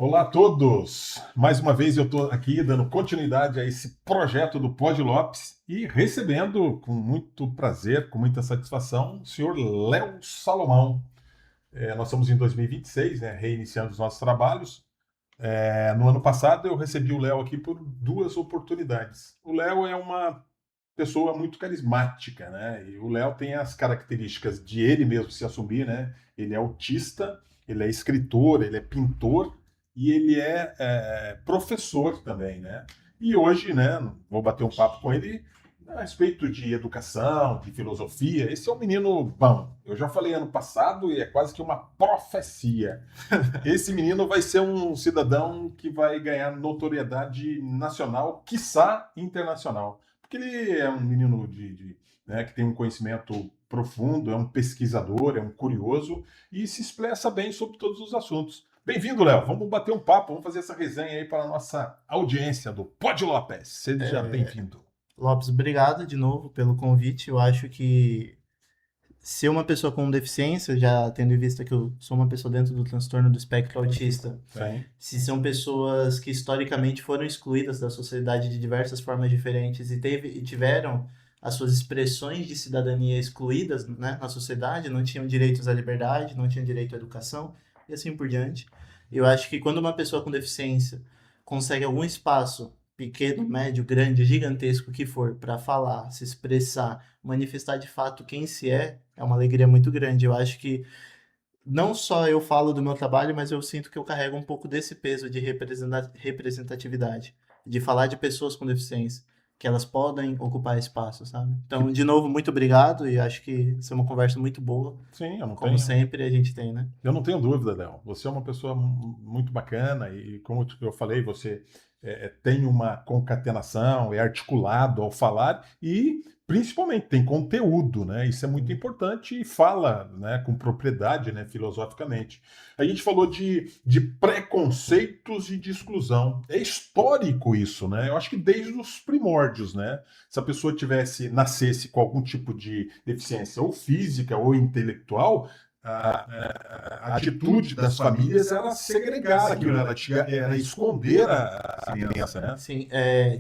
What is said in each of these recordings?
Olá a todos! Mais uma vez eu estou aqui dando continuidade a esse projeto do Pod Lopes e recebendo com muito prazer, com muita satisfação, o senhor Léo Salomão. Nós estamos em 2026, né, reiniciando os nossos trabalhos. No ano passado eu recebi o Léo aqui por duas oportunidades. O Léo é uma pessoa muito carismática, né? E o Léo tem as características de ele mesmo se assumir, né? Ele é autista, ele é escritor, ele é pintor e ele é professor também, né? E hoje, né? Vou bater um papo com ele a respeito de educação, de filosofia. Esse é um menino bom. Eu já falei ano passado e é quase que uma profecia. Esse menino vai ser um cidadão que vai ganhar notoriedade nacional, quiçá internacional. Porque ele é um menino né, que tem um conhecimento profundo, é um pesquisador, é um curioso e se expressa bem sobre todos os assuntos. Bem-vindo, Léo. Vamos bater um papo, vamos fazer essa resenha aí para a nossa audiência do Pod Lopes. Seja bem-vindo. Lopes, obrigado de novo pelo convite. Eu acho que ser uma pessoa com deficiência, já tendo em vista que eu sou uma pessoa dentro do transtorno do espectro autista, Sim. se são pessoas que historicamente foram excluídas da sociedade de diversas formas diferentes e tiveram as suas expressões de cidadania excluídas, né, na sociedade, não tinham direitos à liberdade, não tinham direito à educação e assim por diante. Eu acho que quando uma pessoa com deficiência consegue algum espaço, pequeno, médio, grande, gigantesco que for, para falar, se expressar, manifestar de fato quem se é uma alegria muito grande. Eu acho que não só eu falo do meu trabalho, mas eu sinto que eu carrego um pouco desse peso de representatividade, de falar de pessoas com deficiência, que elas podem ocupar espaço, sabe? Então, de novo, muito obrigado e acho que isso é uma conversa muito boa, Sim, eu não como tenho. sempre a gente tem, né? Eu não tenho dúvida, Léo. Você é uma pessoa muito bacana e, como eu falei, você tem uma concatenação, é articulado ao falar e, principalmente, tem conteúdo, né? Isso é muito importante e fala, né, com propriedade, né, filosoficamente. A gente falou de preconceitos e de exclusão. É histórico isso, né? Eu acho que desde os primórdios, né? Se a pessoa nascesse com algum tipo de deficiência ou física ou intelectual, a atitude das famílias era segregar aquilo, era esconder a criança, né? Sim,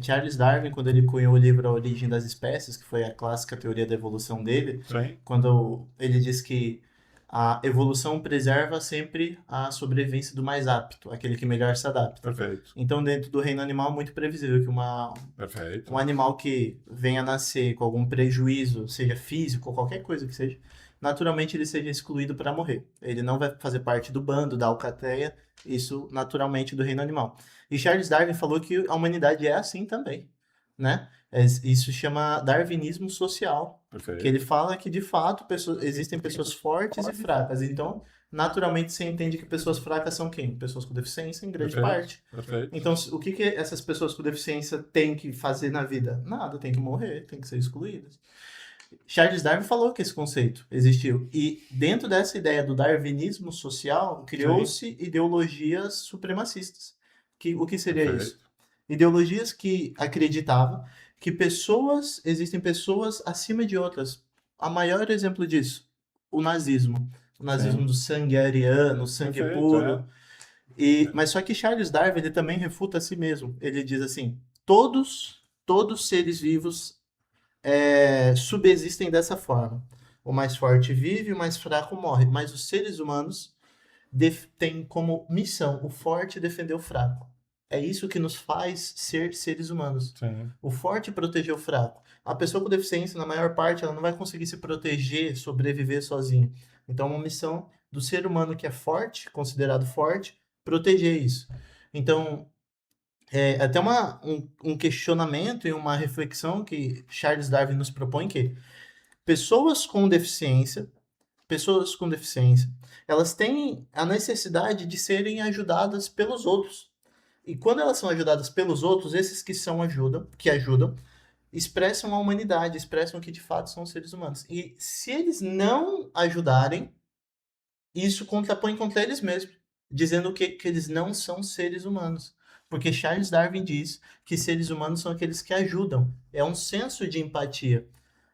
Charles Darwin, quando ele cunhou o livro A Origem das Espécies, que foi a clássica teoria da evolução dele, Sim, quando ele diz que a evolução preserva sempre a sobrevivência do mais apto, aquele que melhor se adapta. perfeito, Então, dentro do reino animal, é muito previsível que um perfeito. animal que venha a nascer com algum prejuízo, seja físico ou qualquer coisa que seja, naturalmente ele seja excluído para morrer. Ele não vai fazer parte do bando, da alcateia, isso naturalmente do reino animal. E Charles Darwin falou que a humanidade é assim também, né? Isso chama darwinismo social, que ele Perfeito. fala que de fato existem pessoas fortes e fracas. Então, naturalmente você entende que pessoas fracas são quem? Pessoas com deficiência em grande Perfeito, parte. perfeito. Então, o que essas pessoas com deficiência têm que fazer na vida? Nada, tem que morrer, tem que ser excluídas. Charles Darwin falou que esse conceito existiu. E dentro dessa ideia do darwinismo social, Sim, criou-se ideologias supremacistas. O que seria isso? perfeito. Ideologias que acreditavam que existem pessoas acima de outras. A maior exemplo disso, o nazismo. O nazismo Sim, do sangue ariano, sangue perfeito, puro. Mas só que Charles Darwin ele também refuta a si mesmo. Ele diz assim: todos seres vivos subsistem dessa forma. O mais forte vive, o mais fraco morre. Mas os seres humanos têm como missão o forte defender o fraco. É isso que nos faz ser seres humanos. Sim, O forte proteger o fraco. A pessoa com deficiência, na maior parte, ela não vai conseguir se proteger, sobreviver sozinha. Então, é uma missão do ser humano que é forte, considerado forte, proteger isso. Então, até um questionamento e uma reflexão que Charles Darwin nos propõe que pessoas com deficiência, pessoas com deficiência, elas têm a necessidade de serem ajudadas pelos outros. E quando elas são ajudadas pelos outros, esses que ajudam, expressam a humanidade, expressam que de fato são seres humanos. E se eles não ajudarem, isso contrapõe contra eles mesmos, dizendo que eles não são seres humanos. Porque Charles Darwin diz que seres humanos são aqueles que ajudam. É um senso de empatia.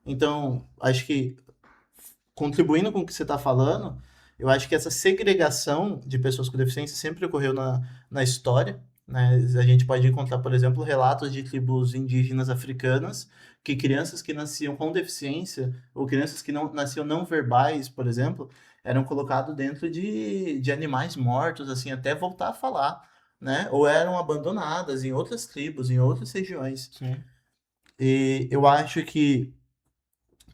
Então, acho que contribuindo com o que você está falando, Eu acho que essa segregação de pessoas com deficiência sempre ocorreu na história, né? A gente pode encontrar, por exemplo, relatos de tribos indígenas africanas que crianças que nasciam com deficiência ou crianças que não nasciam não verbais, por exemplo, eram colocados dentro de animais mortos, assim, até voltar a falar, né? Ou eram abandonadas em outras tribos, em outras regiões. Sim, E eu acho que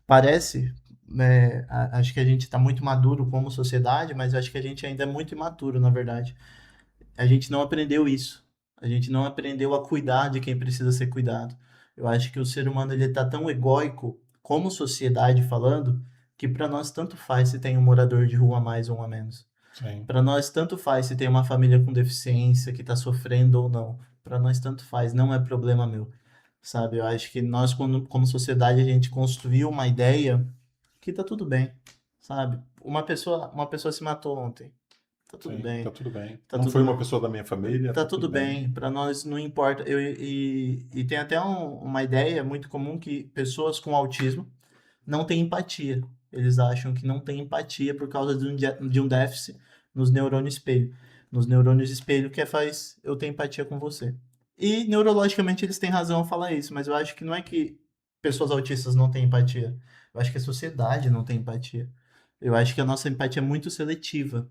parece, né, acho que a gente está muito maduro como sociedade, mas eu acho que a gente ainda é muito imaturo, na verdade. A gente não aprendeu isso. A gente não aprendeu a cuidar de quem precisa ser cuidado. Eu acho que o ser humano ele está tão egóico, como sociedade falando, que para nós tanto faz se tem um morador de rua a mais ou um a menos. sim. Para nós tanto faz se tem uma família com deficiência que está sofrendo ou não. Para nós tanto faz, não é problema meu, sabe? Eu acho que nós, como sociedade, a gente construiu uma ideia que tá tudo bem, sabe? Uma pessoa se matou ontem, tá tudo Sim, tá bem, tudo bem. tá Não foi uma tudo, pessoa da minha família, tá tá tudo tudo bem. bem. Para nós não importa. E tem até uma ideia muito comum que pessoas com autismo não têm empatia. Eles acham que não têm empatia por causa de um déficit nos neurônios espelho. Nos neurônios espelho que faz eu ter empatia com você. E neurologicamente eles têm razão ao falar isso, mas eu acho que não é que pessoas autistas não têm empatia. Eu acho que a sociedade não tem empatia. Eu acho que a nossa empatia é muito seletiva.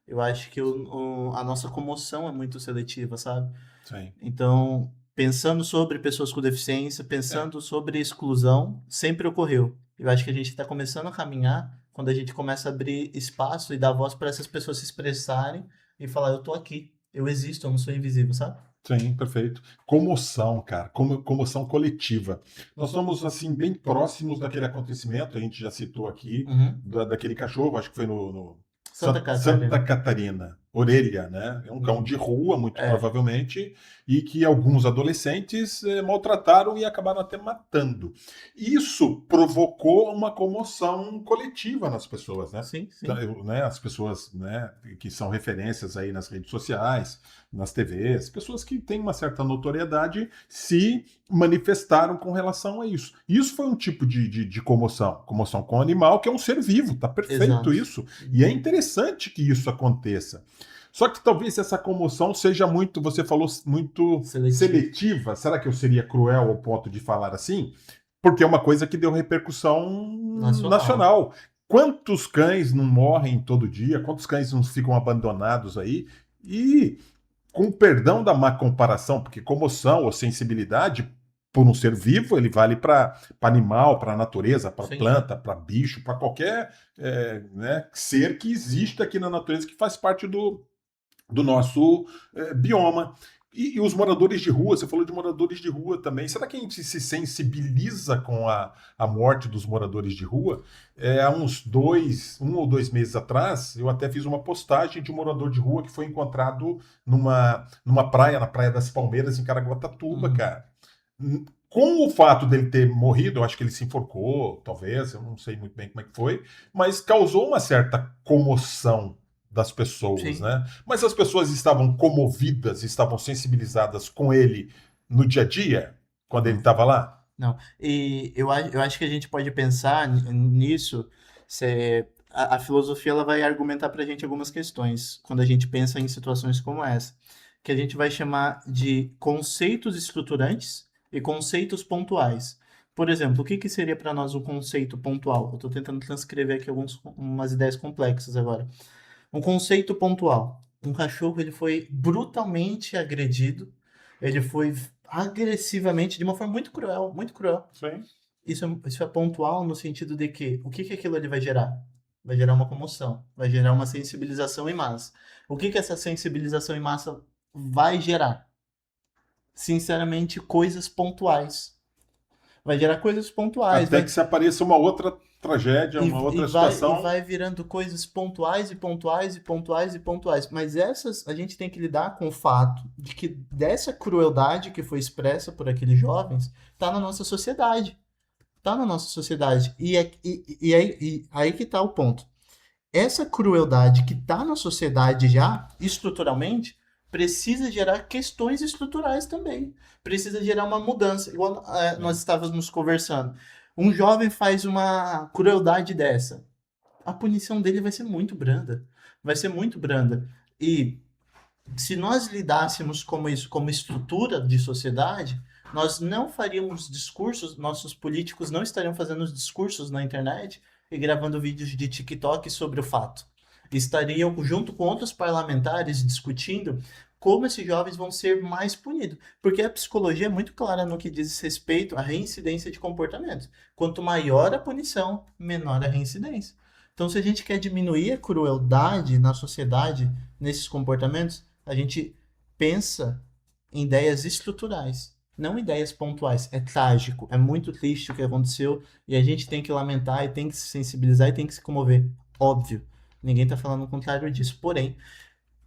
Eu acho que a nossa comoção é muito seletiva, sabe? Sim. Então, pensando sobre pessoas com deficiência, É, pensando sobre exclusão, sempre ocorreu. Eu acho que a gente está começando a caminhar quando a gente começa a abrir espaço e dar voz para essas pessoas se expressarem e falar: eu tô aqui, eu existo, eu não sou invisível, sabe? sim, perfeito. Comoção, cara, comoção coletiva. Nós somos, assim, bem próximos daquele acontecimento, a gente já citou aqui, Uhum. daquele cachorro, acho que foi no Santa Santa Catarina. Catarina, Orelha, né? É um cão de Uhum. rua, muito É, provavelmente, e que alguns adolescentes maltrataram e acabaram até matando. Isso provocou uma comoção coletiva nas pessoas, né? sim, Então, sim. né, as pessoas, né, que são referências aí nas redes sociais, nas TVs, pessoas que têm uma certa notoriedade se manifestaram com relação a isso. Isso foi um tipo de comoção, comoção com o animal, que é um ser vivo, tá perfeito Exato. isso. E é interessante que isso aconteça. Só que talvez essa comoção seja muito, você falou, muito Seletivo. seletiva. Será que eu seria cruel ao ponto de falar assim? Porque é uma coisa que deu repercussão Nacional. nacional. Quantos cães não morrem todo dia? Quantos cães não ficam abandonados aí? E com o perdão da má comparação, porque comoção ou sensibilidade por um ser vivo, ele vale para animal, para natureza, para Sim. planta, para bicho, para qualquer né, ser que exista aqui na natureza que faz parte do nosso bioma. E os moradores de rua, você falou de moradores de rua também. Será que a gente se sensibiliza com a morte dos moradores de rua? Há uns 1 ou 2 meses atrás, eu até fiz uma postagem de um morador de rua que foi encontrado numa praia, na Praia das Palmeiras, em Caraguatatuba, Uhum. cara. Com o fato dele ter morrido, eu acho que ele se enforcou, talvez, eu não sei muito bem como é que foi, mas causou uma certa comoção das pessoas, Sim. né? Mas as pessoas estavam comovidas, estavam sensibilizadas com ele no dia a dia, quando ele Não. estava lá? Não. E eu acho que a gente pode pensar nisso. A filosofia ela vai argumentar para a gente algumas questões quando a gente pensa em situações como essa, que a gente vai chamar de conceitos estruturantes e conceitos pontuais. Por exemplo, o que seria para nós um conceito pontual? Eu estou tentando transcrever aqui umas ideias complexas agora. Um conceito pontual. Um cachorro ele foi brutalmente agredido, ele foi agressivamente, de uma forma muito cruel, muito cruel. Sim. Isso é pontual no sentido de que o que aquilo ali vai gerar? Vai gerar uma comoção, vai gerar uma sensibilização em massa. O que essa sensibilização em massa vai gerar? Sinceramente, coisas pontuais. Vai gerar coisas pontuais, Até vai que se apareça uma outra tragédia, E, uma e outra vai, e situação. vai virando coisas pontuais e pontuais e pontuais e pontuais. Mas essas a gente tem que lidar com o fato de que dessa crueldade que foi expressa por aqueles jovens está na nossa sociedade. Está na nossa sociedade. E aí que está o ponto. Essa crueldade que está na sociedade já, estruturalmente, precisa gerar questões estruturais também. Precisa gerar uma mudança. Igual nós Sim. estávamos conversando. Um jovem faz uma crueldade dessa. a punição dele vai ser muito branda. Vai ser muito branda. E se nós lidássemos como isso, como estrutura de sociedade, nós não faríamos discursos, nossos políticos não estariam fazendo os discursos na internet e gravando vídeos de TikTok sobre o fato. Estariam junto com outros parlamentares discutindo como esses jovens vão ser mais punidos. Porque a psicologia é muito clara no que diz respeito à reincidência de comportamentos. Quanto maior a punição, menor a reincidência. Então, se a gente quer diminuir a crueldade na sociedade, nesses comportamentos, a gente pensa em ideias estruturais, não ideias pontuais. É trágico, é muito triste o que aconteceu e a gente tem que lamentar e tem que se sensibilizar e tem que se comover. Óbvio, ninguém está falando o contrário disso. Porém,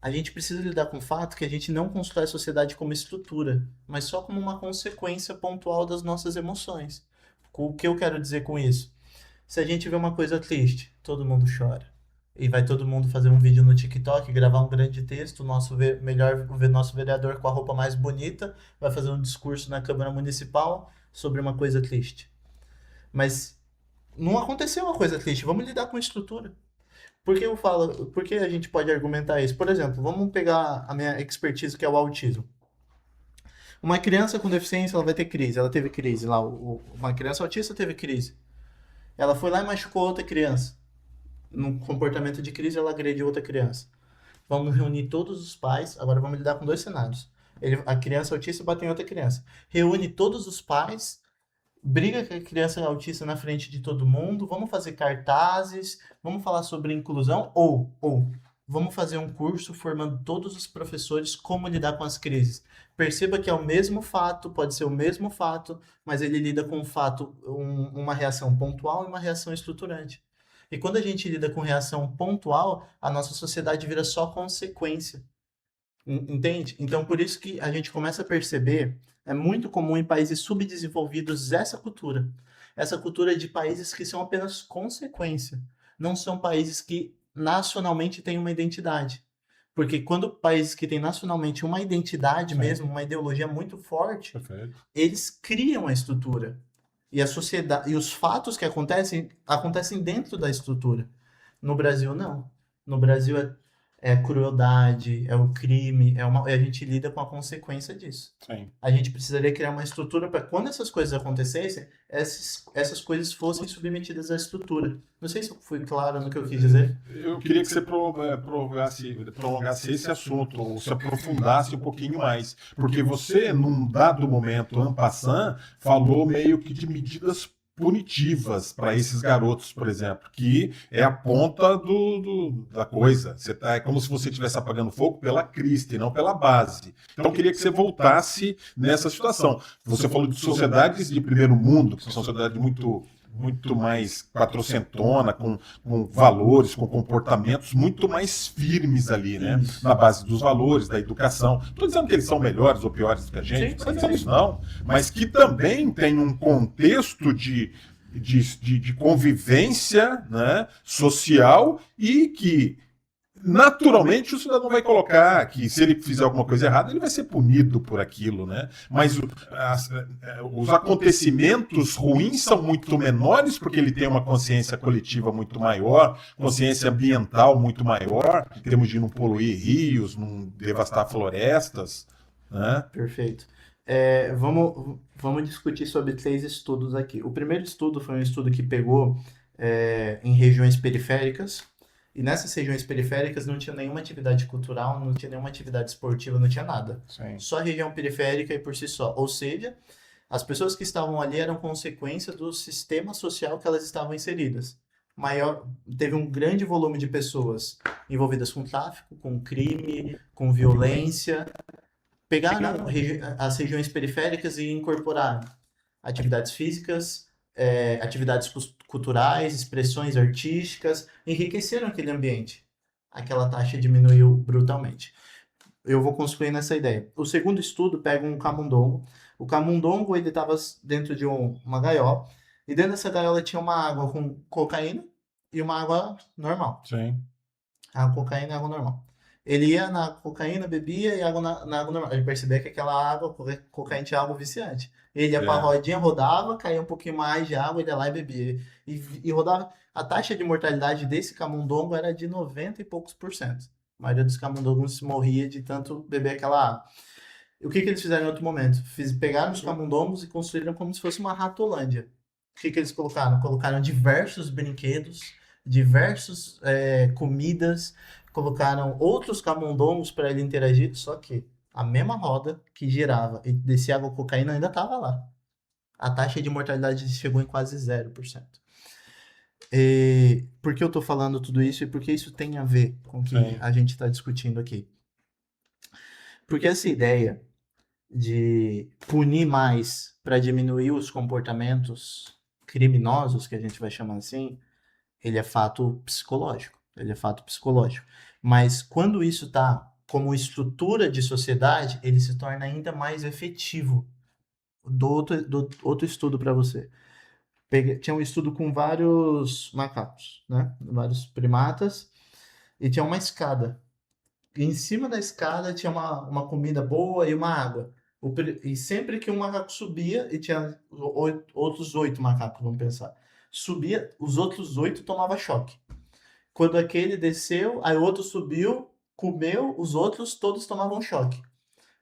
a gente precisa lidar com o fato que a gente não constrói a sociedade como estrutura, mas só como uma consequência pontual das nossas emoções. O que eu quero dizer com isso? Se a gente vê uma coisa triste, todo mundo chora. E vai todo mundo fazer um vídeo no TikTok, gravar um grande texto, nosso vereador com a roupa mais bonita, vai fazer um discurso na Câmara Municipal sobre uma coisa triste. Mas não aconteceu uma coisa triste, vamos lidar com a estrutura. Por que a gente pode argumentar isso? Por exemplo, vamos pegar a minha expertise que é o autismo. Uma criança com deficiência, ela vai ter crise, ela teve crise lá, uma criança autista teve crise. Ela foi lá e machucou outra criança. Num comportamento de crise, ela agrediu outra criança. Vamos reunir todos os pais. Agora vamos lidar com dois cenários. A criança autista bateu em outra criança. Reúne todos os pais, briga com a criança autista na frente de todo mundo. Vamos fazer cartazes, vamos falar sobre inclusão ou vamos fazer um curso formando todos os professores como lidar com as crises. Perceba que é o mesmo fato, pode ser o mesmo fato, mas ele lida com um fato, uma reação pontual e uma reação estruturante. E quando a gente lida com reação pontual, a nossa sociedade vira só consequência. Entende? Então, por isso que a gente começa a perceber, é muito comum em países subdesenvolvidos essa cultura. Essa cultura de países que são apenas consequência. Não são países que nacionalmente têm uma identidade. Porque quando países que têm nacionalmente uma identidade Sim. mesmo, uma ideologia muito forte, Perfeito. eles criam a estrutura. E a sociedade, e os fatos que acontecem dentro da estrutura. No Brasil, não. No Brasil é crueldade, é o crime, e a gente lida com a consequência disso. Sim. A gente precisaria criar uma estrutura para quando essas coisas acontecessem, essas coisas fossem submetidas à estrutura. Não sei se eu fui claro no que eu quis dizer. Eu queria que você prolongasse esse assunto, ou se aprofundasse um pouquinho mais. Porque você, num dado momento, en passant, falou meio que de medidas punitivas para esses garotos, por exemplo, que é a ponta da coisa. É como se você estivesse apagando fogo pela crista e não pela base. Então, eu queria que você voltasse nessa situação. Você falou de sociedades de primeiro mundo, que são sociedades muito mais quatrocentona, com valores, com comportamentos muito mais firmes ali, né? Isso. Na base dos valores, da educação. Não estou dizendo que eles são melhores ou piores do que a gente, não estou dizendo isso não, mas que também tem um contexto de convivência, né, social e que naturalmente o cidadão vai colocar que se ele fizer alguma coisa errada, ele vai ser punido por aquilo, né? Mas os acontecimentos ruins são muito menores porque ele tem uma consciência coletiva muito maior, consciência ambiental muito maior, em termos de não poluir rios, não devastar florestas, né? Perfeito. Vamos discutir sobre 3 estudos aqui. O primeiro estudo foi um estudo que pegou em regiões periféricas, e nessas regiões periféricas não tinha nenhuma atividade cultural, não tinha nenhuma atividade esportiva, não tinha nada. Sim. Só região periférica e por si só. Ou seja, as pessoas que estavam ali eram consequência do sistema social que elas estavam inseridas. Teve um grande volume de pessoas envolvidas com tráfico, com crime, com violência. Pegaram as regiões periféricas e incorporaram atividades físicas, atividades culturais, expressões artísticas, enriqueceram aquele ambiente. Aquela taxa diminuiu brutalmente. Eu vou construir nessa ideia. O segundo estudo pega um camundongo. O camundongo ele estava dentro de uma gaiola, e dentro dessa gaiola tinha uma água com cocaína e uma água normal. Sim. A cocaína é água normal. Ele ia na cocaína, bebia e água na água normal. Ele percebia que aquela água, cocaína tinha água viciante. Ele ia pra É, rodinha, rodava, caía um pouquinho mais de água, ele ia lá e bebia. E rodava. A taxa de mortalidade desse camundongo era de 90 e poucos por cento. A maioria dos camundongos morria de tanto beber aquela água. E o que eles fizeram em outro momento? Pegaram os camundongos e construíram como se fosse uma ratolândia. O que eles colocaram? Colocaram diversos brinquedos, diversas comidas, colocaram outros camundongos para ele interagir, só que a mesma roda que girava e descia água cocaína ainda estava lá. A taxa de mortalidade chegou em quase 0%. E por que eu estou falando tudo isso e por que isso tem a ver com o que sim. a gente está discutindo aqui? Porque essa ideia de punir mais para diminuir os comportamentos criminosos, que a gente vai chamar assim, ele é fato psicológico. Ele é fato psicológico. Mas quando isso está como estrutura de sociedade, ele se torna ainda mais efetivo. Do outro estudo para você. Tinha um estudo com vários macacos, né? Vários primatas, e tinha uma escada. E em cima da escada tinha uma comida boa e uma água. E sempre que um macaco subia, e tinha outros 8 macacos, vamos pensar. Subia, os outros 8 tomavam choque. Quando aquele desceu, aí o outro subiu, comeu, os outros todos tomavam choque.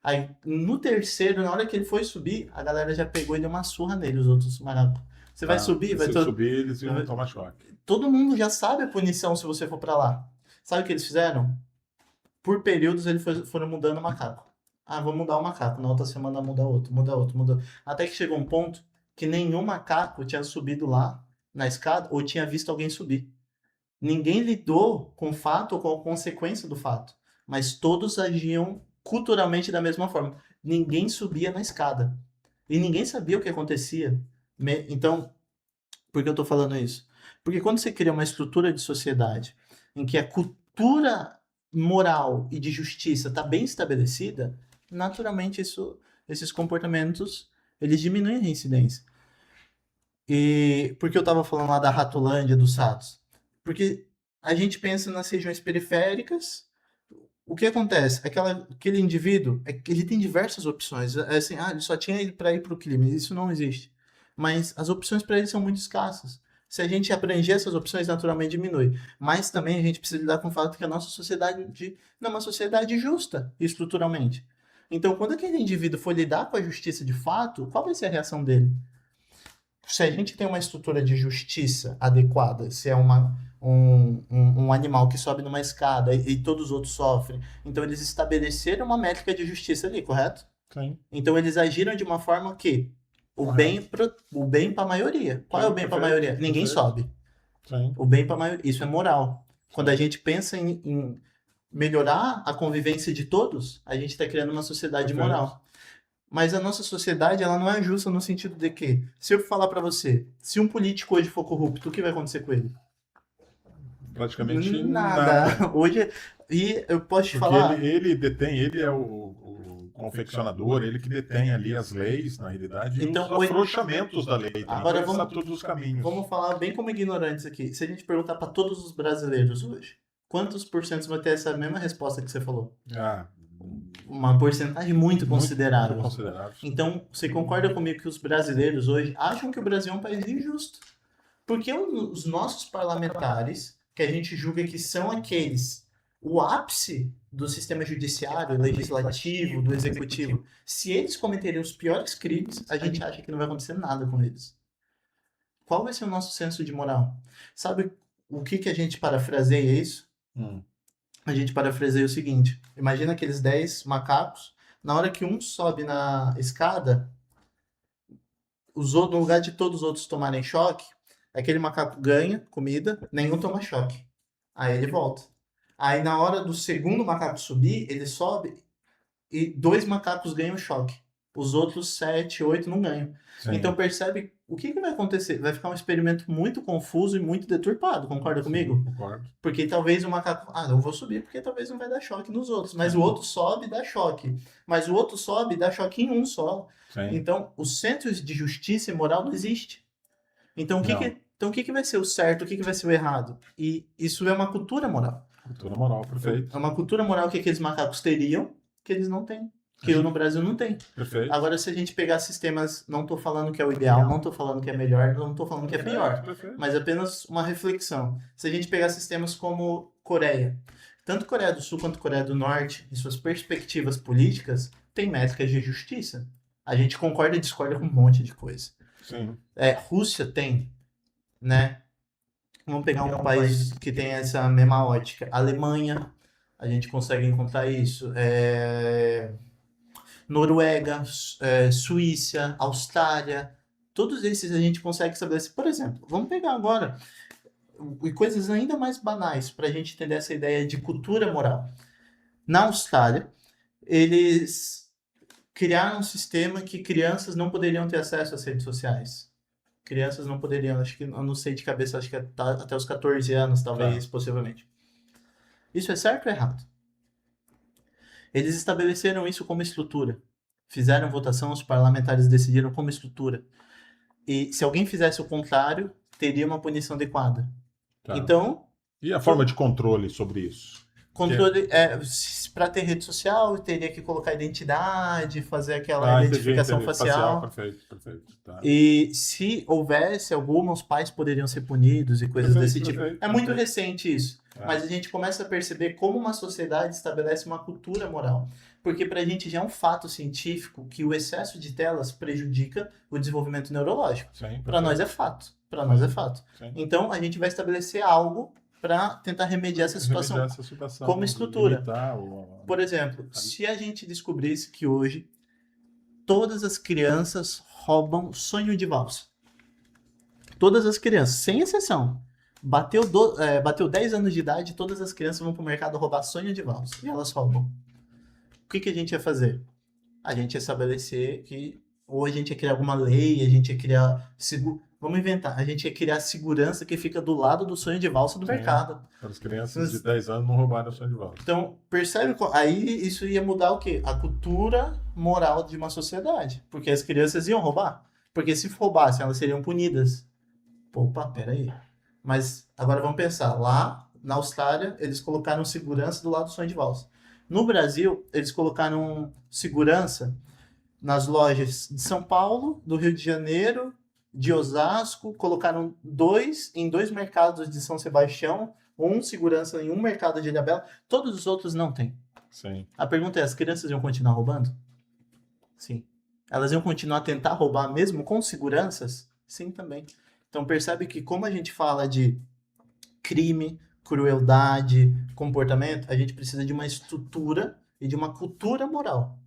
Aí no terceiro, na hora que ele foi subir, a galera já pegou e deu uma surra nele, os outros macacos. Você vai Tá. subir, Se eu subir, eles iam tomar choque. todo mundo já sabe a punição se você for pra lá. Sabe o que eles fizeram? Por períodos eles foram mudando o macaco. Ah, vou mudar o macaco. Na outra semana muda outro, muda outro, muda outro. Até que chegou um ponto que nenhum macaco tinha subido lá na escada ou tinha visto alguém subir. Ninguém lidou com o fato ou com a consequência do fato. Mas todos agiam culturalmente da mesma forma. Ninguém subia na escada. E ninguém sabia o que acontecia. Então, por que eu estou falando isso? Porque quando você cria uma estrutura de sociedade em que a cultura moral e de justiça está bem estabelecida, naturalmente esses comportamentos eles diminuem a reincidência. E por que eu estava falando lá da Ratolândia, dos ratos? Porque a gente pensa nas regiões periféricas. O que acontece? Aquele indivíduo, ele tem diversas opções. É assim, ele só tinha ele para ir para o crime. Isso não existe. Mas as opções para ele são muito escassas. Se a gente abranger essas opções, naturalmente diminui. Mas também a gente precisa lidar com o fato que a nossa sociedade não é uma sociedade justa, estruturalmente. Então, quando aquele indivíduo for lidar com a justiça de fato, qual vai ser a reação dele? Se a gente tem uma estrutura de justiça adequada, se é um animal que sobe numa escada e todos os outros sofrem, então eles estabeleceram uma métrica de justiça ali, correto? Sim. Então eles agiram de uma forma que o bem para a maioria. Qual é o bem para a maioria? Ninguém sobe. Sim. O bem para a maioria. Isso é moral. Quando a gente pensa em melhorar a convivência de todos, a gente está criando uma sociedade moral. Mas a nossa sociedade, ela não é justa no sentido de que, se eu falar para você, se um político hoje for corrupto, o que vai acontecer com ele? Praticamente Nada. nada. Hoje, e eu posso te Porque falar, ele é o confeccionador, ele que detém ali as leis, na realidade, e Então, os afrouxamentos da lei. Agora Então, ele sabe todos os caminhos. vamos falar bem como ignorantes aqui. Se a gente perguntar para todos os brasileiros hoje, quantos por cento vai ter essa mesma resposta que você falou? Uma porcentagem muito considerável. Muito considerável. Então, você concorda comigo que os brasileiros hoje acham que o Brasil é um país injusto? Porque os nossos parlamentares, que a gente julga que são aqueles, o ápice do sistema judiciário, legislativo, do executivo, se eles cometerem os piores crimes, a gente acha que não vai acontecer nada com eles. Qual vai ser o nosso senso de moral? Sabe o que a gente parafraseia isso? A gente parafraseia o seguinte: imagina aqueles 10 macacos, na hora que um sobe na escada, no lugar de todos os outros tomarem choque, aquele macaco ganha comida, nenhum toma choque. Aí ele volta. Aí na hora do segundo macaco subir, ele sobe e 2 macacos ganham choque. Os outros 7, 8 não ganham. Sim. Então percebe o que vai acontecer? Vai ficar um experimento muito confuso e muito deturpado, concorda comigo? Concordo. Porque talvez o macaco, eu vou subir porque talvez não vai dar choque nos outros. Mas o outro sobe e dá choque. Mas o outro sobe e dá choque em um só. Sim. Então, o centro de justiça e moral não existe. Então, o que vai ser o certo, o que vai ser o errado? E isso é uma cultura moral. Cultura moral, perfeito. É uma cultura moral que aqueles macacos teriam, que eles não têm. Que eu no Brasil não tenho. Perfeito. Agora, se a gente pegar sistemas, não estou falando que é o ideal, não estou falando que é melhor, não estou falando que é pior, Perfeito. mas apenas uma reflexão. Se a gente pegar sistemas como Coreia, tanto Coreia do Sul quanto Coreia do Norte, em suas perspectivas políticas, tem métricas de justiça. A gente concorda e discorda com um monte de coisa. Sim. Rússia tem, né? Vamos pegar um país que tem essa mesma ótica. Alemanha, a gente consegue encontrar isso. Noruega, Suíça, Austrália, todos esses a gente consegue estabelecer. Por exemplo, vamos pegar agora e coisas ainda mais banais para a gente entender essa ideia de cultura moral. Na Austrália, eles criaram um sistema que crianças não poderiam ter acesso às redes sociais. Crianças não poderiam, acho que, eu não sei de cabeça, acho que até os 14 anos, talvez, possivelmente. Isso é certo ou errado? Eles estabeleceram isso como estrutura. Fizeram votação, os parlamentares decidiram como estrutura. E se alguém fizesse o contrário, teria uma punição adequada. Tá. Então, E a forma de controle sobre isso? controle, para ter rede social, teria que colocar identidade, fazer aquela identificação facial. Perfeito. Tá. E se houvesse alguma, os pais poderiam ser punidos e coisas desse tipo. É muito recente isso. Mas a gente começa a perceber como uma sociedade estabelece uma cultura moral. Porque para a gente já é um fato científico que o excesso de telas prejudica o desenvolvimento neurológico. Para nós é fato. Sim. Então a gente vai estabelecer algo para tentar remediar essa situação como estrutura. Por exemplo, se a gente descobrisse que hoje todas as crianças roubam sonho de valsa. Todas as crianças, sem exceção. Bateu 10 anos de idade, todas as crianças vão para o mercado roubar sonho de valsa. E elas roubam. O que a gente ia fazer? A gente ia estabelecer que ou a gente ia criar alguma lei, a gente ia criar... Vamos inventar. A gente ia criar segurança que fica do lado do sonho de valsa do mercado. Para as crianças de 10 anos não roubarem o sonho de valsa. Então, percebe? Aí isso ia mudar o quê? A cultura moral de uma sociedade. Porque as crianças iam roubar. Porque se roubassem, elas seriam punidas. Opa, peraí. Mas agora vamos pensar. Lá na Austrália, eles colocaram segurança do lado do sonho de valsa. No Brasil, eles colocaram segurança nas lojas de São Paulo, do Rio de Janeiro, de Osasco, colocaram em dois mercados de São Sebastião, segurança em um mercado de Ilhabela, todos os outros não tem. Sim. A pergunta é, as crianças iam continuar roubando? Sim. Elas iam continuar a tentar roubar mesmo com seguranças? Sim, também. Então percebe que como a gente fala de crime, crueldade, comportamento, a gente precisa de uma estrutura e de uma cultura moral.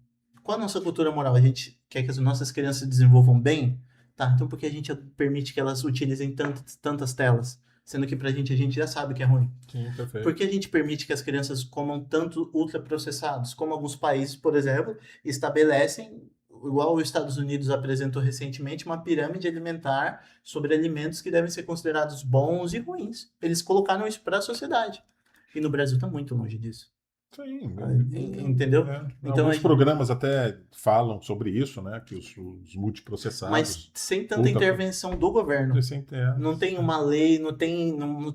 Qual a nossa cultura moral? A gente quer que as nossas crianças se desenvolvam bem? Tá, então por que a gente permite que elas utilizem tantas telas? Sendo que a gente já sabe que é ruim. Sim, perfeito. Por que a gente permite que as crianças comam tanto ultraprocessados? Como alguns países, por exemplo, estabelecem, igual os Estados Unidos apresentou recentemente, uma pirâmide alimentar sobre alimentos que devem ser considerados bons e ruins. Eles colocaram isso para a sociedade. E no Brasil está muito longe disso. Sim, entendeu? Então, alguns programas até falam sobre isso, né? Que os multiprocessados. Mas sem tanta intervenção do governo. Não tem uma lei, não tem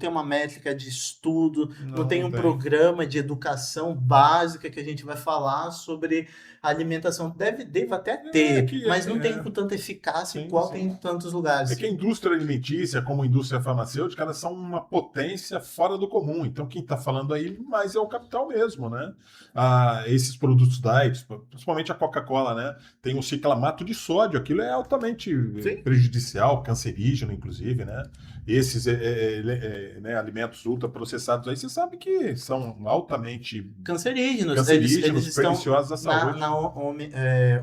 uma métrica de estudo, não tem um programa de educação básica que a gente vai falar sobre alimentação. Deve até ter, mas não tem com tanta eficácia igual tem em tantos lugares. É que a indústria alimentícia, como a indústria farmacêutica, elas são uma potência fora do comum. Então, quem está falando aí mais é o capital mesmo, né? Esses produtos diet, principalmente a Coca-Cola, né? Tem um ciclamato de sódio, aquilo é altamente prejudicial, cancerígeno, inclusive, né? Esses alimentos ultraprocessados aí, você sabe que são altamente cancerígenos, eles perniciosos à saúde. Na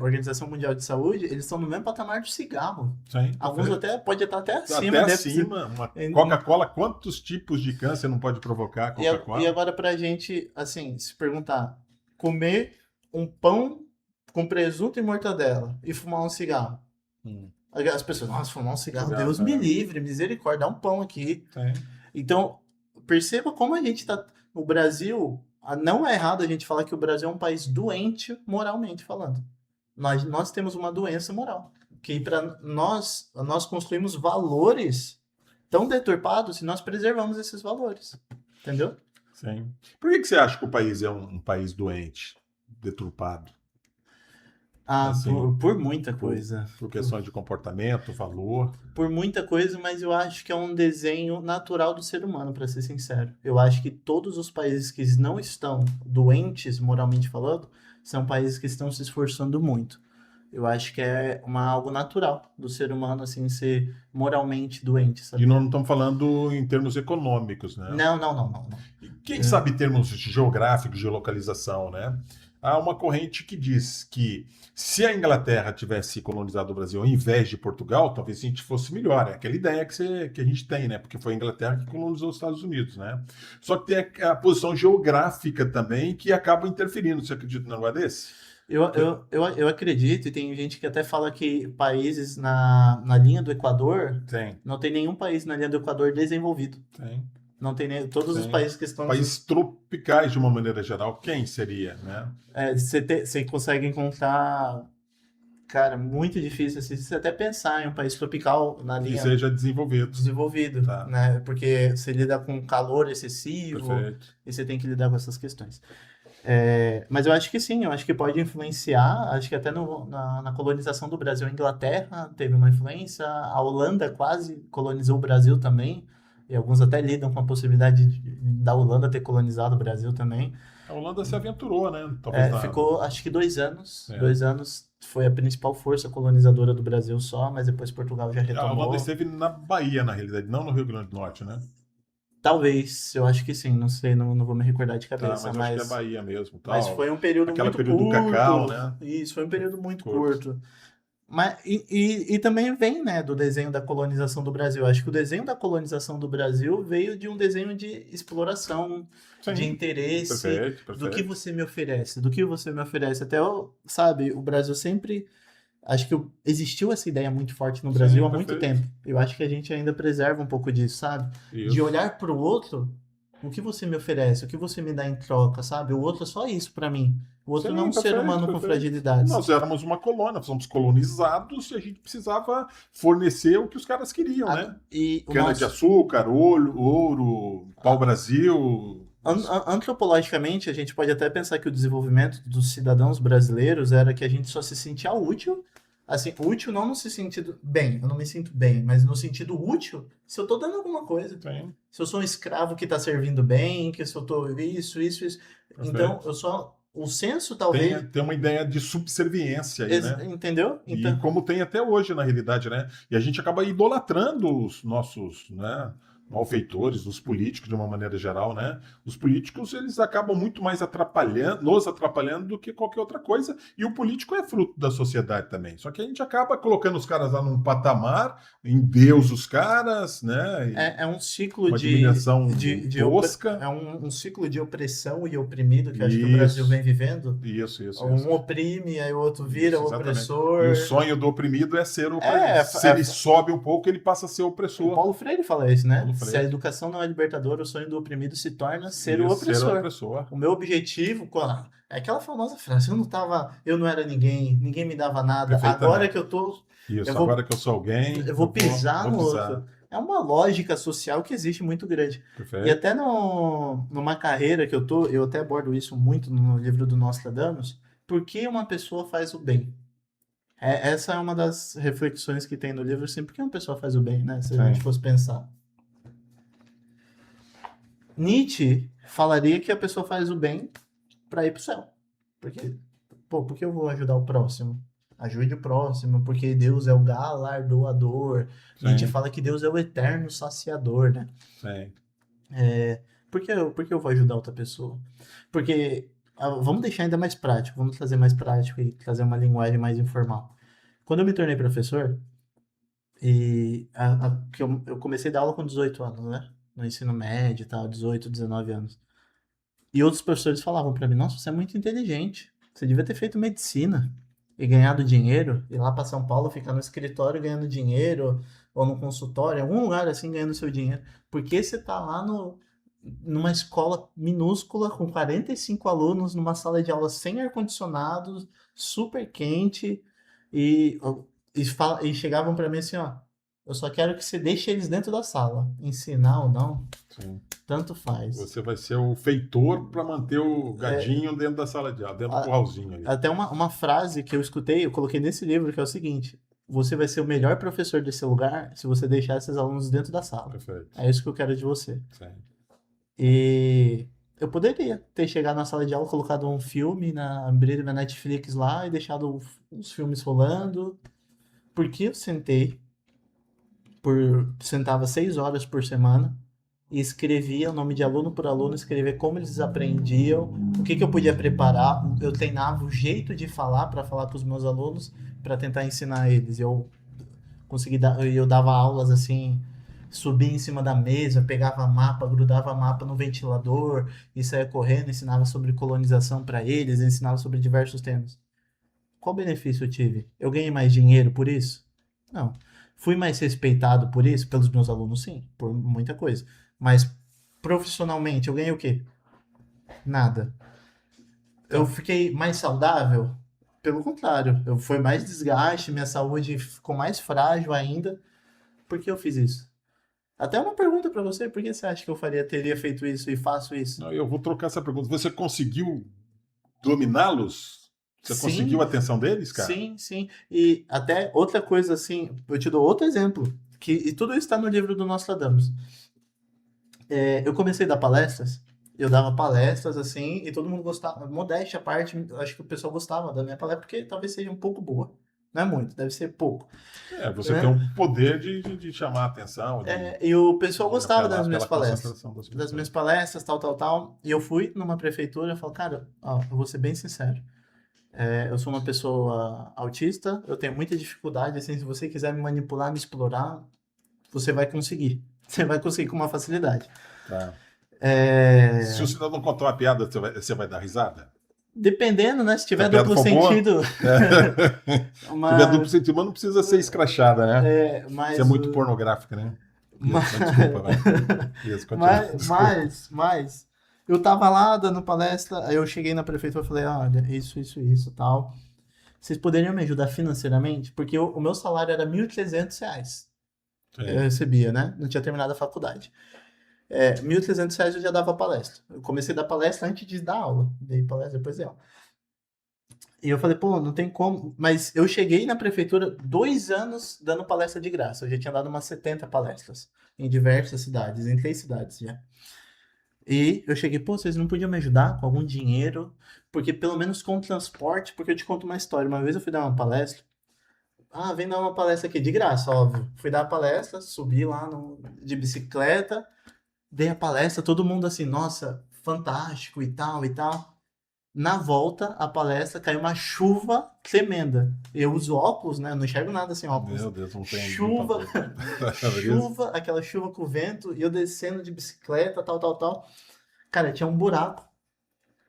Organização Mundial de Saúde, eles estão no mesmo patamar do cigarro. Sim, alguns pode estar até acima. Uma Coca-Cola, quantos tipos de câncer não pode provocar a Coca-Cola? E agora pra gente, assim, se perguntar, comer um pão com presunto e mortadela e fumar um cigarro. As pessoas, nossa, fumar um cigarro, Deus me livre, misericórdia, dá um pão aqui. Então, perceba como a gente tá... O Brasil, não é errado a gente falar que o Brasil é um país doente moralmente falando. Nós temos uma doença moral. Que para nós construímos valores tão deturpados e nós preservamos esses valores. Entendeu? Sim. Por que você acha que o país é um país doente, deturpado? Ah, Assim, por muita por, coisa. por questões de comportamento, valor. Por muita coisa, mas eu acho que é um desenho natural do ser humano, para ser sincero. Eu acho que todos os países que não estão doentes, moralmente falando, são países que estão se esforçando muito. Eu acho que é algo natural do ser humano, assim, ser moralmente doente, E nós não sabia? estamos falando em termos econômicos, né? Não, não, não, não, não. E quem É, sabe termos geográficos de localização, né? Há uma corrente que diz que se a Inglaterra tivesse colonizado o Brasil ao invés de Portugal, talvez a gente fosse melhor. É aquela ideia que a gente tem, né? Porque foi a Inglaterra que colonizou os Estados Unidos, né? Só que tem a posição geográfica também que acaba interferindo. Você acredita num negócio desse? eu acredito, e tem gente que até fala que países na linha do Equador, Tem, não tem nenhum país na linha do Equador desenvolvido. tem, Não tem nem, todos os tem. países que estão Países tropicais, de uma maneira geral, quem seria, né? você consegue encontrar, cara, muito difícil assim, você até pensar em um país tropical na Que linha seja desenvolvido. desenvolvido, Tá, né? Porque você lida com calor excessivo perfeito. e você tem que lidar com essas questões. Mas eu acho que sim, eu acho que pode influenciar, acho que até na colonização do Brasil, a Inglaterra teve uma influência, a Holanda quase colonizou o Brasil também, e alguns até lidam com a possibilidade da Holanda ter colonizado o Brasil também. A Holanda se aventurou, né? Talvez na. Ficou, acho que 2 anos. É. 2 anos foi a principal força colonizadora do Brasil só, mas depois Portugal já A Holanda retomou. esteve na Bahia, na realidade, não no Rio Grande do Norte, né? Talvez, eu acho que sim, não sei, não vou me recordar de Tá, cabeça, mas eu acho que é Bahia mesmo, mas tal. foi um período Aquela muito período do cacau, curto. né? Isso, foi um período muito Curto. curto. E também vem, né, do desenho da colonização do Brasil. Acho que o desenho da colonização do Brasil veio de um desenho de exploração, de Sim, interesse, perfeito, do que perfeito. você me oferece, do que você me oferece. Até, sabe, o Brasil sempre. Acho que existiu essa ideia muito forte no Brasil Sim, há muito perfeito. tempo. Eu acho que a gente ainda preserva um pouco disso, sabe? De Isso. olhar para o outro, o que você me oferece, o que você me dá em troca, sabe? O outro é só isso para mim. O outro não é Sim, um ser perfeito, humano com perfeito. fragilidades. Nós éramos uma colônia, fomos colonizados e a gente precisava fornecer o que os caras queriam, né? E o nosso. Cana-de-açúcar, ouro, pau-brasil. Antropologicamente, a gente pode até pensar que o desenvolvimento dos cidadãos brasileiros era que a gente só se sentia útil. Assim, útil não no sentido bem, eu não me sinto bem, mas no sentido útil, se eu tô dando alguma coisa. Sim, Se eu sou um escravo que tá servindo bem, que se eu tô isso. Então, perfeito. eu só. O senso, Tem, talvez. tem uma ideia de subserviência aí, né? Entendeu? E Então. como tem até hoje, na realidade, né? E a gente acaba idolatrando os nossos, né, malfeitores, os políticos de uma maneira geral, né? Os políticos, eles acabam muito mais nos atrapalhando do que qualquer outra coisa, e o político é fruto da sociedade também. Só que a gente acaba colocando os caras lá num patamar, em Deus os caras, né? E É um ciclo uma dimensão é tosca. um ciclo de opressão e oprimido que eu acho que o Brasil Isso, vem vivendo. isso. Um oprime, aí o outro vira Isso, exatamente. E o opressor. sonho do oprimido é ser É, Se ele sobe um pouco, ele passa a ser o opressor. Paulo Freire fala isso, né? Paulo Se a Freire. educação não é libertadora, o sonho do oprimido se torna ser o Isso, ser o opressor. opressor. O meu objetivo, é aquela famosa frase, eu não era ninguém, ninguém me dava nada. Agora Perfeitamente. que eu Isso, vou, agora que eu sou alguém, eu eu vou pisar vou no pisar. outro. É uma lógica social que existe muito grande. E Perfeito. até numa carreira que eu até abordo isso muito no livro do Nostradamus, por que uma pessoa faz o bem? Essa é uma das reflexões que tem no livro, assim, por que uma pessoa faz o bem, né? Se a gente Sim. fosse pensar. Nietzsche falaria que a pessoa faz o bem para ir pro céu. Porque, por que eu vou ajudar o próximo? Ajude o próximo, porque Deus é o galardoador. Nietzsche Sim. fala que Deus é o eterno saciador, né? Sim. Por que eu vou ajudar outra pessoa? Porque, vamos deixar ainda mais prático, vamos trazer mais prático e trazer uma linguagem mais informal. Quando eu me tornei professor, que eu comecei a dar aula com 18 anos, né? No ensino médio e tal, 18, 19 anos. E outros professores falavam pra mim: Nossa, você é muito inteligente. Você devia ter feito medicina e ganhado dinheiro, ir lá pra São Paulo, ficar no escritório ganhando dinheiro, ou no consultório, em algum lugar assim ganhando seu dinheiro. Porque você tá lá numa escola minúscula com 45 alunos, numa sala de aula sem ar-condicionado, super quente, e, e chegavam pra mim assim: Ó, eu só quero que você deixe eles dentro da sala, ensinar ou não. Sim. Tanto faz. Você vai ser o feitor para manter o gadinho dentro da sala de aula, dentro do A- curralzinho ali. Até uma frase que eu escutei, eu coloquei nesse livro, que é o seguinte: você vai ser o melhor professor desse lugar se você deixar esses alunos dentro da sala. Perfeito. É isso que eu quero de você. Sim. E eu poderia ter chegado na sala de aula, colocado um filme abrido na Netflix lá e deixado os filmes rolando. Porque eu sentava 6 horas por semana e escrevia o nome de aluno por aluno, escrevia como eles aprendiam, o que eu podia preparar. Eu treinava o jeito de falar para falar com os meus alunos, para tentar ensinar eles. Eu dava aulas assim, subia em cima da mesa, pegava mapa, grudava mapa no ventilador e saía correndo, ensinava sobre colonização para eles, ensinava sobre diversos temas. Qual benefício eu tive? Eu ganhei mais dinheiro por isso? Não. Fui mais respeitado por isso? Pelos meus alunos, sim, por muita coisa. Mas profissionalmente, eu ganhei o quê? Nada. Eu Então, fiquei mais saudável? Pelo contrário, foi mais desgaste, minha saúde ficou mais frágil ainda. Por que eu fiz isso? Até uma pergunta pra você, por que você acha que teria feito isso e faço isso? eu vou trocar essa pergunta. Você conseguiu dominá-los? Você conseguiu Sim, a atenção deles, cara? sim, sim. E até outra coisa assim, eu te dou outro exemplo, e tudo isso está no livro do Nostradamus. Eu comecei a dar palestras, eu dava palestras assim, e todo mundo gostava, modéstia à parte, acho que o pessoal gostava da minha palestra, porque talvez seja um pouco boa. Não é muito, deve ser pouco, Você tem né? o poder de chamar a atenção, E o pessoal de gostava apelar pela das minhas concentração das pessoas. palestras, tal, tal, tal. E eu fui numa prefeitura e falei, cara, ó, eu vou ser bem sincero. Eu sou uma pessoa autista, eu tenho muita dificuldade, assim, se você quiser me manipular, me explorar, você vai conseguir. Você vai conseguir com uma facilidade. Tá. Se o É, cidadão contar uma piada, você vai dar risada? Dependendo, né? Se Se a tiver piada duplo for boa, sentido, se tiver duplo mas, sentido, mas não precisa ser escrachada, né? Isso é mas, muito pornográfica, né? mas, Isso, mas desculpa, vai. Isso, continua, desculpa. eu tava lá dando palestra, aí eu cheguei na prefeitura e falei, olha, isso, tal. Vocês poderiam me ajudar financeiramente? Porque o meu salário era R$ 1.300. Eu Sim, recebia, né? Não tinha terminado a faculdade. R$ 1.300 eu já dava palestra. Eu comecei a dar palestra antes de dar aula. Dei palestra depois de aula. E eu falei, pô, não tem como. Mas eu cheguei na prefeitura 2 anos dando palestra de graça. Eu já tinha dado umas 70 palestras em diversas cidades, em 3 cidades já. E eu cheguei, pô, vocês não podiam me ajudar com algum dinheiro? Porque pelo menos com transporte, porque eu te conto uma história. Uma vez eu fui dar uma palestra. Ah, vem dar uma palestra aqui, de graça, óbvio. Fui dar a palestra, subi lá de bicicleta, dei a palestra, todo mundo assim, nossa, fantástico e tal e tal. Na volta, a palestra caiu uma chuva tremenda. Eu uso óculos, né? Eu não enxergo nada sem óculos. meu Deus, não tem, não tá Chuva, bom. chuva, aquela chuva com vento, e eu descendo de bicicleta, tal, tal, tal. Cara, tinha um buraco.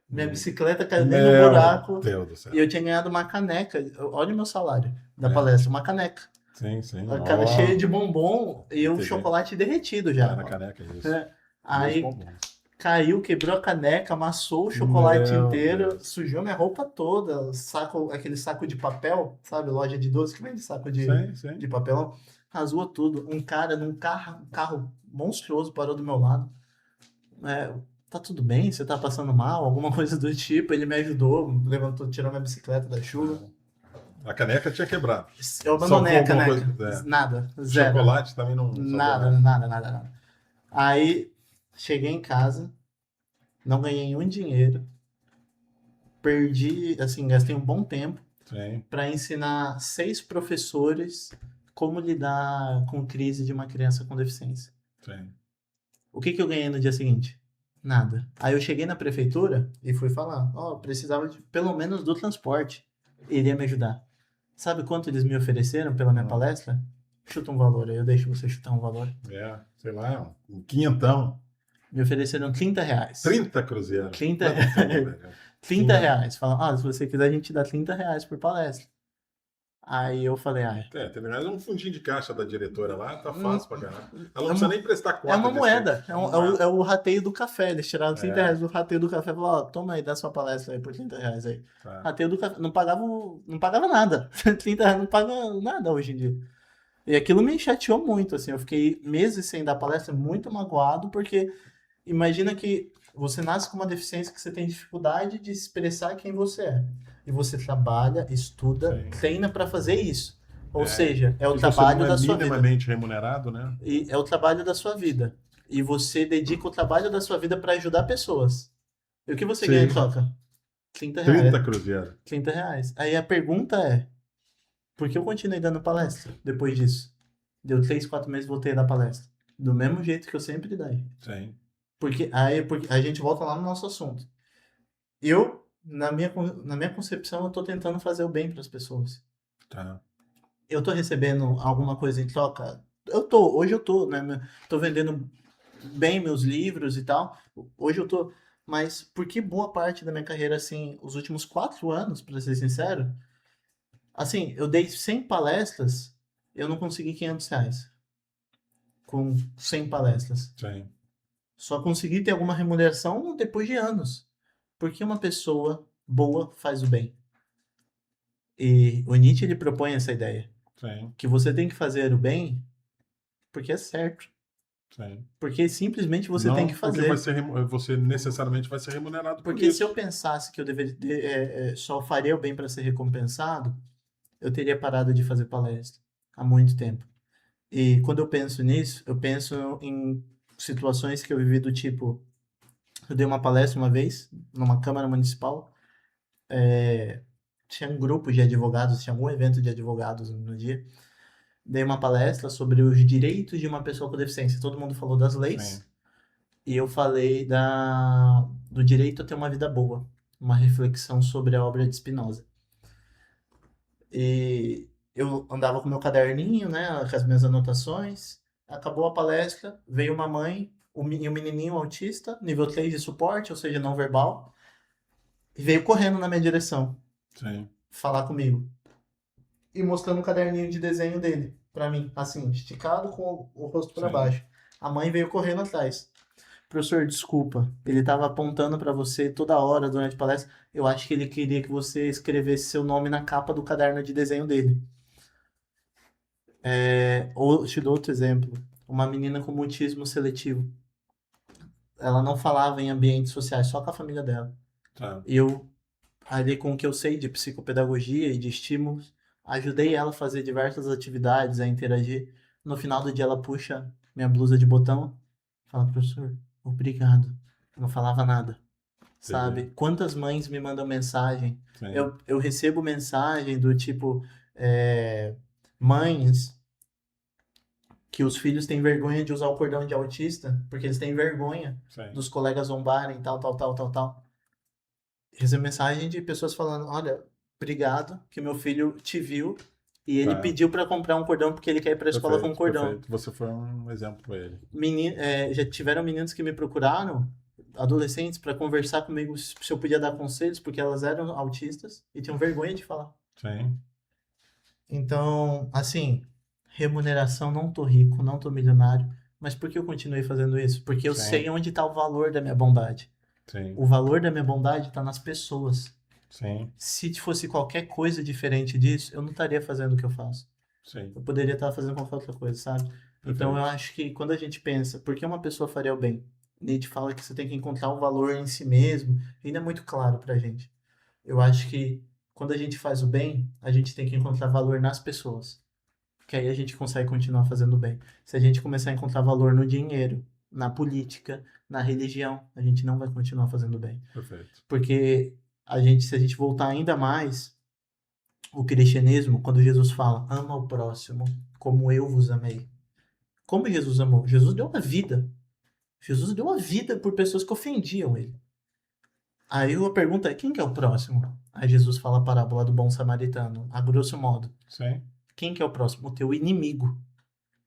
Minha bicicleta caiu dentro do Meu buraco Deus do e céu. eu tinha ganhado uma caneca. Olha o meu salário da É, palestra, uma caneca. sim, sim. A cara cheia Ó, de bombom e o entendi. chocolate derretido Vai já. na caneca, é isso. É. E os Aí bombons. caiu, quebrou a caneca, amassou o chocolate Meu inteiro, Deus. sujou minha roupa toda. Aquele saco de papel, sabe? Loja de doce que vende saco Sim, de sim. papelão. Rasgou tudo. Um cara num carro monstruoso parou do meu lado. É, tá tudo bem? Você tá passando mal? Alguma coisa do tipo. Ele me ajudou, levantou, tirou minha bicicleta da chuva. A caneca tinha quebrado. Eu abandonei Salvou a alguma coisa? caneca. Nada, zero. Chocolate também não salvou Nada, nada. nada, nada, nada. Aí cheguei em casa, não ganhei um dinheiro, perdi, assim, gastei um bom tempo Sim, para ensinar 6 professores como lidar com crise de uma criança com deficiência. sim. O que eu ganhei no dia seguinte? Nada. Aí eu cheguei na prefeitura e fui falar, ó, precisava pelo menos do transporte. Iria me ajudar. Sabe quanto eles me ofereceram pela minha Não. palestra? Chuta um valor aí, eu deixo você chutar um valor. Sei lá, um quinhentão. Me ofereceram R$ 30. 30 cruzeiros. 30 Não é tão, reais. velho. 30 reais. Falam, se você quiser, a gente dá R$ 30 por palestra. Aí eu falei, Tem mais um fundinho de caixa da diretora lá, tá hum, fácil pra caramba. Ela não é precisa uma, nem prestar é conta uma disso aí. moeda. É o rateio do café. Eles tiraram 30 É, reais do rateio do café e falaram, ó, toma aí, dá sua palestra aí por 30 reais aí. tá. Rateio do café. Não pagava nada. 30 reais não paga nada hoje em dia. E aquilo me chateou muito, assim. Eu fiquei meses sem dar palestra, muito magoado, porque Imagina que você nasce com uma deficiência que você tem dificuldade de expressar quem você é. E você trabalha, estuda, Sim. treina para fazer isso. Ou É. seja, é o E você não trabalho é da sua vida. minimamente remunerado, né? E é o trabalho da sua vida. E você dedica o trabalho da sua vida para ajudar pessoas. E o que você ganha em Sim. troca? 30 reais. 30 cruzeiros. 30 reais. Aí a pergunta é, por que eu continuei dando palestra depois disso? Deu 3, 4 meses e voltei a dar palestra. Do mesmo jeito que eu sempre dei. Sim. Porque a gente volta lá no nosso assunto. Eu, na minha concepção, eu tô tentando fazer o bem para as pessoas. Tá. Eu tô recebendo alguma coisa em troca? Hoje eu tô, né? Tô vendendo bem meus livros e tal. Hoje eu tô, mas porque boa parte da minha carreira, assim, os últimos 4 anos, para ser sincero, assim, eu dei 100 palestras, eu não consegui 500 reais com 100 palestras. Sim. Só consegui ter alguma remuneração depois de anos. Porque uma pessoa boa faz o bem. E o Nietzsche ele propõe essa ideia, Sim. que você tem que fazer o bem porque é certo, Sim. porque simplesmente você tem que Não porque vai fazer. ser você necessariamente vai ser remunerado por Porque se eu isso. pensasse que eu só faria o bem para ser recompensado, eu teria parado de fazer palestra há muito tempo. E quando eu penso nisso, eu penso em situações que eu vivi do tipo, eu dei uma palestra uma vez numa Câmara Municipal, tinha um grupo de advogados, tinha algum evento de advogados no dia. Dei uma palestra sobre os direitos de uma pessoa com deficiência. Todo mundo falou das Sim. leis e eu falei do direito a ter uma vida boa, uma reflexão sobre a obra de Spinoza. E eu andava com meu caderninho, né, com as minhas anotações. Acabou a palestra, veio uma mãe e um menininho autista, nível 3 de suporte, ou seja, não verbal, e veio correndo na minha direção Sim. falar comigo. E mostrando um caderninho de desenho dele pra mim, assim, esticado com o rosto pra Sim. baixo. A mãe veio correndo atrás. Professor, desculpa, ele tava apontando pra você toda hora durante a palestra. Eu acho que ele queria que você escrevesse seu nome na capa do caderno de desenho dele. Ou te dou outro exemplo. Uma menina com mutismo seletivo. Ela não falava em ambientes sociais, só com a família dela. Tá. Eu, ali com o que eu sei de psicopedagogia e de estímulos, ajudei ela a fazer diversas atividades, a interagir. No final do dia, ela puxa minha blusa de botão, fala, professor, obrigado. Eu não falava nada, Entendi. sabe? Quantas mães me mandam mensagem? Sim. Eu recebo mensagem do tipo, mães que os filhos têm vergonha de usar o cordão de autista, porque eles têm vergonha Sim. dos colegas zombarem, tal, tal, tal, tal, tal. Recebo mensagem de pessoas falando: olha, obrigado, que meu filho te viu e ele Tá. pediu para comprar um cordão porque ele quer ir para a escola com um Perfeito, cordão. perfeito. Você foi um exemplo para ele. Já tiveram meninos que me procuraram, adolescentes, para conversar comigo se eu podia dar conselhos, porque elas eram autistas e tinham vergonha de falar. Sim. Então, assim, remuneração, não tô rico, não tô milionário, mas por que eu continuei fazendo isso? Porque eu sei Sim. onde está o valor da minha bondade. Sim. O valor da minha bondade está nas pessoas. Sim. Se fosse qualquer coisa diferente disso, eu não estaria fazendo o que eu faço. Sim. Eu poderia estar fazendo qualquer outra coisa, sabe? Então eu Perfeito. acho que quando a gente pensa, por que uma pessoa faria o bem? Nietzsche fala que você tem que encontrar o valor em si mesmo, ainda é muito claro pra gente. Eu acho que quando a gente faz o bem, a gente tem que encontrar valor nas pessoas, que aí a gente consegue continuar fazendo o bem. Se a gente começar a encontrar valor no dinheiro, na política, na religião, a gente não vai continuar fazendo o bem. Perfeito. Porque se a gente voltar ainda mais o cristianismo, quando Jesus fala, ama o próximo como eu vos amei. Como Jesus amou? Jesus deu uma vida. Jesus deu uma vida por pessoas que ofendiam ele. Aí a pergunta é, quem que é o próximo? Aí Jesus fala a parábola do bom samaritano, a grosso modo. Sim. Quem que é o próximo? O teu inimigo.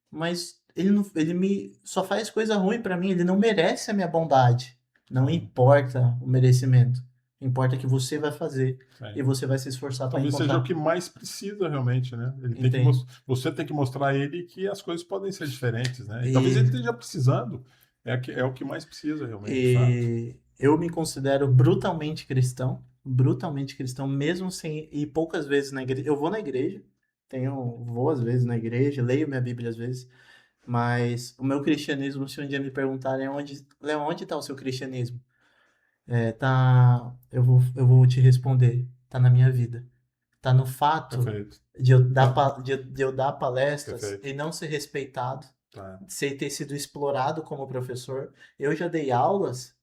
Mas ele, não, ele me só faz coisa ruim pra mim, ele não merece a minha bondade. Não Sim. importa o merecimento. Importa que você vai fazer e Sim. você vai se esforçar para Talvez seja o encontrar. que mais precisa realmente, né? Ele tem que Entende? você tem que mostrar a ele que as coisas podem ser diferentes, né? E talvez ele E, esteja precisando. É o que mais precisa realmente, de fato. e eu me considero brutalmente cristão, mesmo sem ir poucas vezes na igreja. Eu vou na igreja, vou às vezes na igreja, leio minha Bíblia às vezes, Mas o meu cristianismo, se um dia me perguntarem Léo, onde está o seu cristianismo? Eu vou te responder, tá na minha vida. Tá no fato Perfeito. de eu dar palestras Perfeito. e não ser respeitado, Tá. sem ter sido explorado como professor. Eu já dei aulas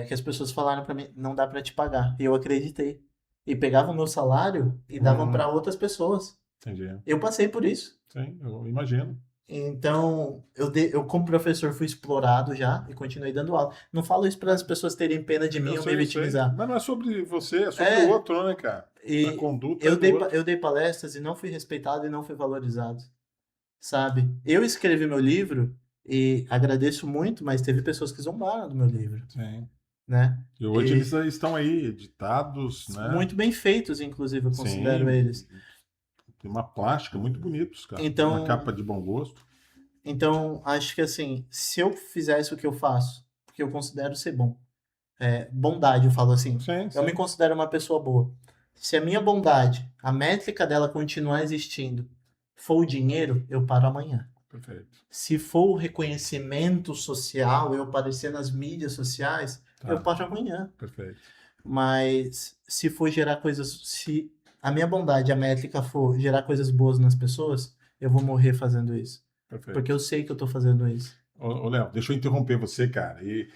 que as pessoas falaram pra mim, não dá pra te pagar. E eu acreditei. E pegavam o meu salário e davam pra outras pessoas. Entendi. Eu passei por isso. Sim, eu imagino. Então, eu como professor fui explorado já e continuei dando aula. Não falo isso para as pessoas terem pena de mim ou me Eu sei. vitimizar. Mas não é sobre você, é sobre o É, outro, né, cara? A e conduta é eu do dei, outro. eu dei palestras e não fui respeitado e não fui valorizado, sabe? Eu escrevi meu livro e agradeço muito, mas teve pessoas que zombaram do meu livro, Sim. né? E hoje E eles estão aí, editados, né? muito bem feitos, inclusive, eu considero Sim. eles. Tem uma plástica muito bonitos, cara. Uma Então, capa de bom gosto. acho que assim, se eu fizesse o que eu faço, porque eu considero ser bom, bondade, eu falo assim. Sim, Eu me sim. considero uma pessoa boa. Se a minha bondade, a métrica dela continuar existindo, for o dinheiro, eu paro amanhã. Perfeito. Se for o reconhecimento social, eu aparecer nas mídias sociais, eu Tá. paro amanhã. Perfeito. Mas se for gerar coisas, se a minha bondade, a métrica for gerar coisas boas nas pessoas, eu vou morrer fazendo isso. Porque Perfeito. eu sei que eu tô fazendo isso. Ô, Léo, deixa eu interromper você, cara. E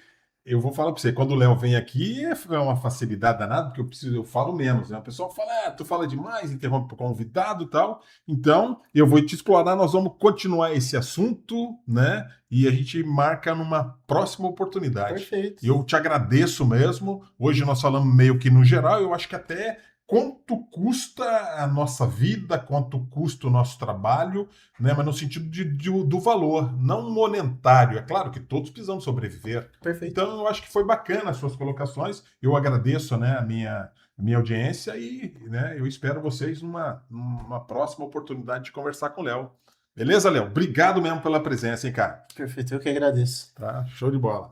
eu vou falar para você, quando o Léo vem aqui é uma facilidade danada, porque eu falo menos, né? O pessoal fala, tu fala demais, interrompe o convidado e tal. Então, eu vou te explorar, nós vamos continuar esse assunto, né? E a gente marca numa próxima oportunidade. Perfeito. Eu te agradeço mesmo. Hoje nós falamos meio que no geral, eu acho que até quanto custa a nossa vida, quanto custa o nosso trabalho, né? Mas no sentido do valor, não monetário. É claro que todos precisamos sobreviver. Perfeito. Então, eu acho que foi bacana as suas colocações. Eu agradeço, né, a minha audiência e, né, eu espero vocês numa próxima oportunidade de conversar com o Léo. Beleza, Léo? Obrigado mesmo pela presença, hein, cara? Perfeito. Eu que agradeço. Tá? Show de bola.